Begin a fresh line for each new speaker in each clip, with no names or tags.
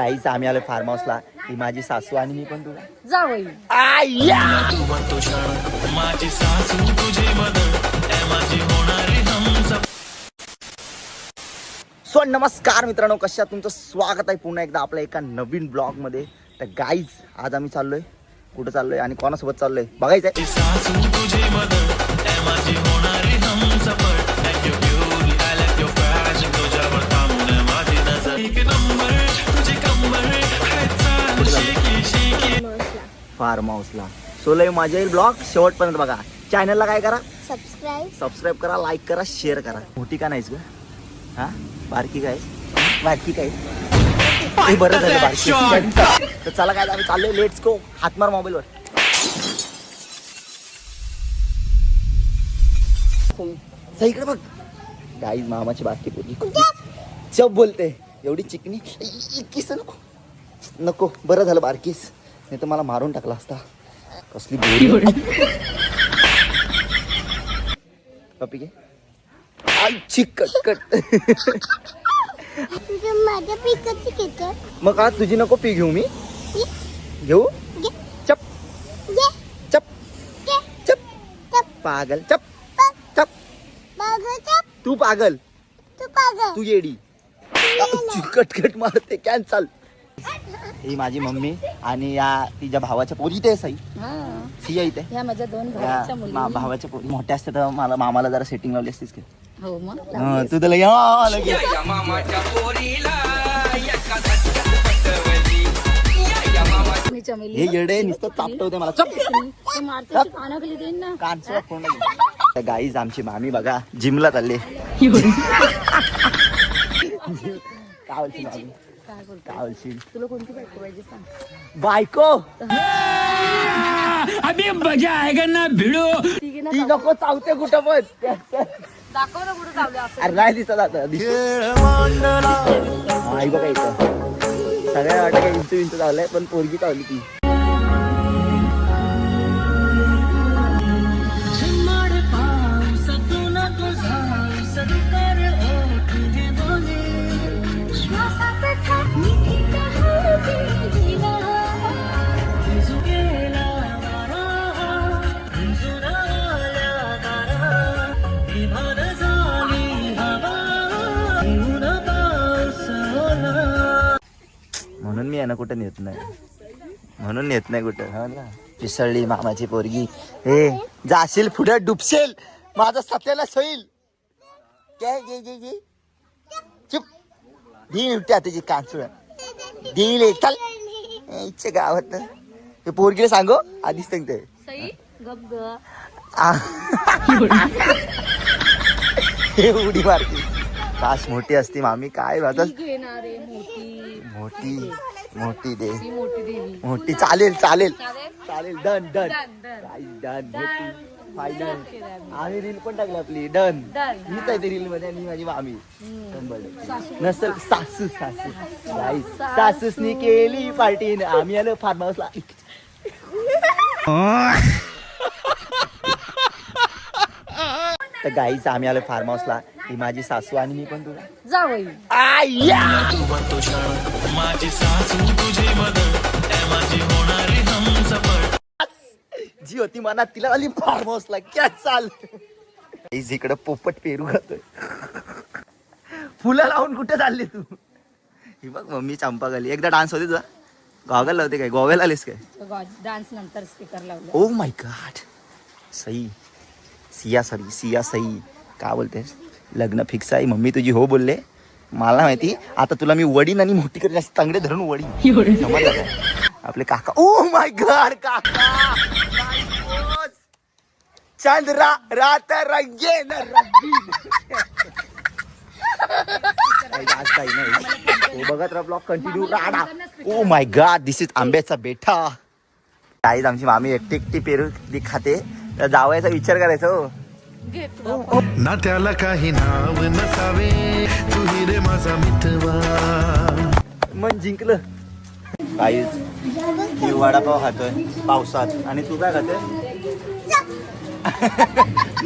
आईच आम्ही आलो फार्म हाऊसला. ही माझी सासू आणि मी पण तुला
जावई.
सो नमस्कार मित्रांनो, कशा तुमचं स्वागत आहे पुन्हा एकदा आपल्या एका नवीन ब्लॉग मध्ये. तर गाईज आज आम्ही चाललोय, कुठं चाललोय आणि कोणासोबत चाललोय बघायचंय. फार्म हाऊसला सो लय मजा येईल. ब्लॉग शेवटपर्यंत बघा. चॅनलला काय करा, सबस्क्राईब करा, लाईक करा, शेअर करा. मोठी का नाहीस ग? हा बारकी काय, बारकी काय हे बरं झालं बारकी. तर चला काय आम्ही चाललोय, लेट्स गो. हातमार मोबाईलवर. इकडे बघ गाईज, मामाची बारकी पोरगी चप बोलते, एवढी चिकनी. किस नको नको, बरं झालं बारकीस, नाही तर मला मारून टाकला असता. कसली बोरी पप्पी घे. आई कट
माझ्या पिकाची घेतो.
मग आज तुझी नको पी घेऊ, मी घेऊ. चप चप चप पागल. चप चप तू पागल, तू येडी. कटकट मारते. कॅन्सल. ही माझी मम्मी आणि या तिच्या भावाच्या पोरी. इथे सई सिया इथे.
ह्या माझ्या दोन भावाच्या मुली.
भावाच्या पोरी मोठ्या असते तर मला मामाला जरा सेटिंग लावली असतीस की.
हो मग
तू तर लगेच हे येडे नुसतं चापटवते मला. चप
कानाखाली देईन ना.
कानचं फोन. गाईज आमची मामी बघा जिमला चालले. काय बोलशील मामी? काय बोलशील?
तुला कोणती बायको पाहिजे सांग.
बायको
अभी मजा आएगा ना भिडो.
ती नको चावते कुठं पण.
दाखव ना कुठं चावलं असं.
अरे नाही दिसत आता. आई बघा इथं सगळ्या वाटत काय इंचू इंचू चावलंय, पण पोरगी चावली ती. म्हणून मी यांना कुठं नेत नाही, म्हणून नेत नाही कुठं. पिसळली मामाची पोरगी. हे जाशील पुढे डुबशेल, माझं सत्यालाच होईल. काय गे चुप. ढील उठ्या तुझी कांचुळ ढील एक. चल इच्छे गावात ते पोरगीला सांगो आधीच सांगते. उडी मारती. काश मोठी असती मामी. काय माझा मोठी मोठी दे, मोठी चालेल चालेल चालेल. Done done done. मोठी फायनल. आम्ही रील पण टाकली आपली. डन. हीच आहे रील मध्ये आणि माझी मामी. नसल सासू सासू गाईस, सासूसनी केली पार्टी. आम्ही आलो फार्म हाऊसला. तर गाईस आम्ही आलो फार्म हाऊसला. ही माझी सासू आणि मी पण तुला
जावई.
जी होती मनात तिला आली फार्म हाऊसला. क्या चाल. इकडं पोपट पेरू खातोय. फुलं लावून कुठे चालली तू? ही बघ मम्मी चंपा गाली. एकदा डान्स होते तुझा? गॉगल लावते काय? गोव्याला आलीस काय?
डान्स नंतर स्पीकर लावलं.
Oh my God. Sai Siya Sai काय बोलतेस? लग्न फिक्स आहे. मम्मी तुझी हो बोलले. मला माहिती. आता तुला मी वडीन आणि मोठी करेन. तांगडे धरून वडीन. समजलं काय? आपले काका. ओ माय गॉड काका. चंद्रा रात रंगीन रंगीन. बघत राहा ब्लॉग कंटिन्यू. राडा. Oh my God, this is आंब्याचा बेठा. काहीच आमची मामी एकटी एकटी पेरू खाते. तर जावयाचा विचार करायचा. हो
ना त्याला काही नाव नसावे, तू ही रे माझा मितवा.
मन जिंकलं. काहीच मी वडापाव खातोय पावसात आणि तू काय खातोय?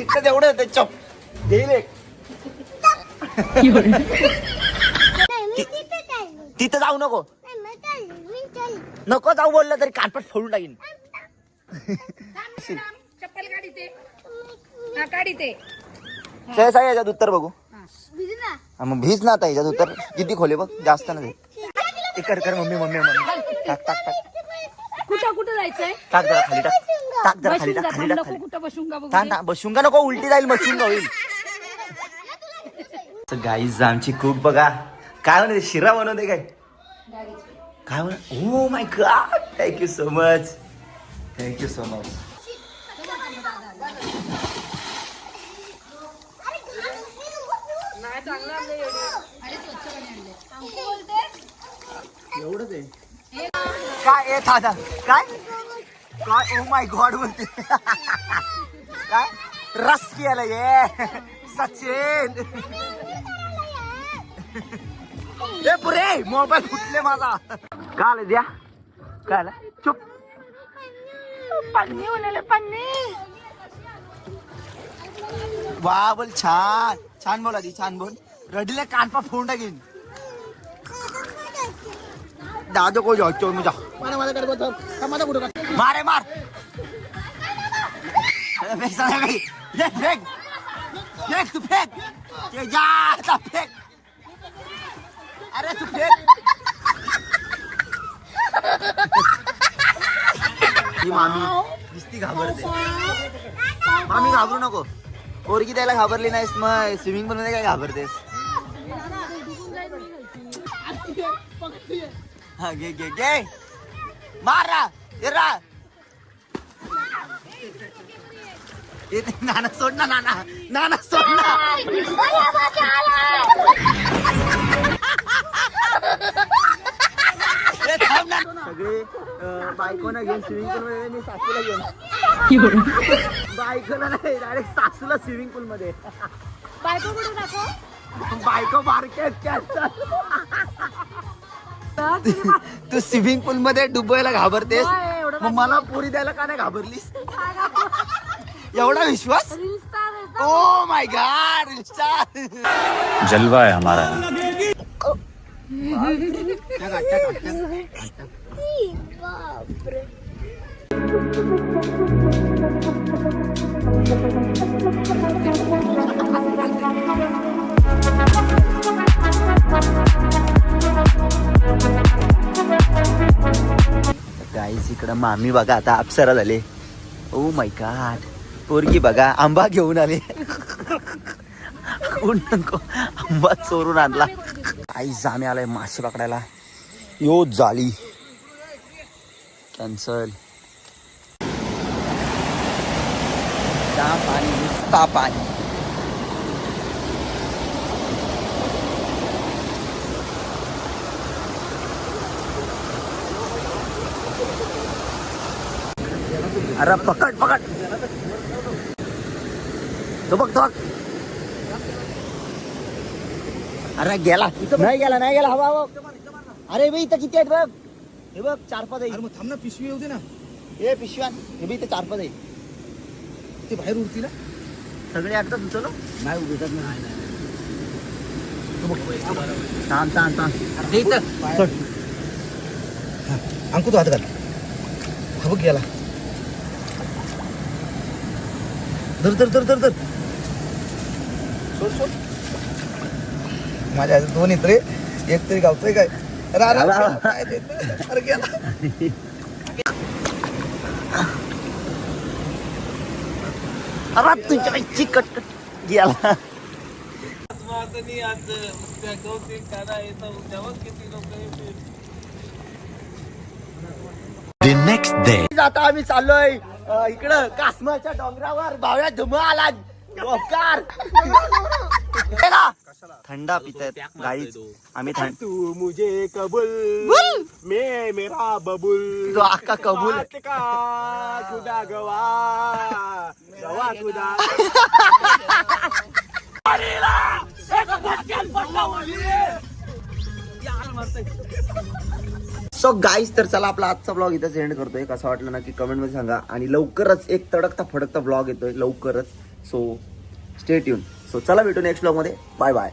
इतकं तेवढं होतं. चप देईल एक. तिथं जाऊ नको. नको जाऊ बोललं तरी कानपट फोडून टाकीन.
चप्पल काढी ते काढी ते
सहसा याच्यात उत्तर बघू. हा, मग भीज ना आता याच्यात उत्तर किती खोले बघ जास्त ना ते कर कर मम्मी मम्मी मम्मी टाक टाक टाक
कुठं कुठं जायचंय
टाक जरा खाली टाक टाक जरा खाली टाक खाली टाक
नको
खाली
कुठं बसून बघू
टाक टाक बसून का नको उलटी जाईल मशीन होईल. गाईज आमची कुक बघा काय म्हणते शिरा बनवते काय काय म्हण. Oh my God thank you so much thank you so much. एवढंच आहे काय येत आता काय काय ओ माय गॉड बोलते काय रस केलं ये सचिन ए पुरे मोबाईल फुटले माझा काल द्या काय चुप पन्नी बोलायला पन्नी वा बोल छान छान बोला ती छान बोल रडीला कानपा फोन टाकीन दादो को जाओ मी जा मारे मार फेक फेक फेक तू फेक ते जा फेक अरे तू फेक ही मामी दिसती घाबरते. मामी घाबरू नको पोरगी द्यायला घाबरली नाहीस मग स्विमिंग पूल मध्ये काय घाबरतेस. हा घे घे घे मारा नाना सोड ना नाना नाना सोड ना सगळे बायकोना घेऊन स्विमिंग पूल मध्ये मी सासूला घेऊन बायकोला नाही डायरेक्ट सासूला स्विमिंग पूल मध्ये
बायको कुठे दाखव
बायको मार्केट तू स्विमिंग पूल मध्ये डुबायला घाबरतेस मग मला पोरी द्यायला का नाही घाबरलीस. एवढा विश्वास ओ माय गॉड
जलवा है हमारा.
गाईस इकडं मामी बघा आता अप्सरा झाले. ओ माय गॉड पोरगी बघा आंबा घेऊन आले. आंबा चोरून आणला. आई जामे आलाय मासे पकडायला. यो जाली कॅन्सल. पाणी नुसता पाणी. अरे पकड पकड तो बघ तो बघ. अरे गेला नाही गेला नाही गेला हवा हवा. अरे बे इथं किती आहेत बघ. हे बघ 4-5 आहे.
मग थांब ना पिशवी येऊ दे ना.
हे पिशव्यान हे बी इथे 4-5 आहे.
ते बाहेर उरतील ना
सगळे आता तुमचं
नाही उभे नाही
थांब थांब थांब.
अंकू तो हात घाल. हा बघ गेला. धर धर धर धर धर सोड सोड. माझ्या दोन येत रे एक तरी गावतोय काय. अरे गेला.
अरे तुझ्या चिकट गेला.
The next day.
आता आम्ही चाललोय इकडं काश्मीरच्या डोंगरावर. भाव्या धुमा आला डोकार. थंडा पितायत गाईच आम्ही.
तू मुझे कबूल मे मेरा बबुल
तो आका कबूल.
खुदा गवा गवा खुदा.
सो गाईज तर चला आपला आजचा ब्लॉग इथं एंड करतोय. कसं वाटलं ना की कमेंट मध्ये सांगा. आणि लवकरच एक तडकता फडकता ब्लॉग येतोय लवकरच. So stay tune. सो चला भेटू नेक्स्ट ब्लॉग मध्ये. Bye bye.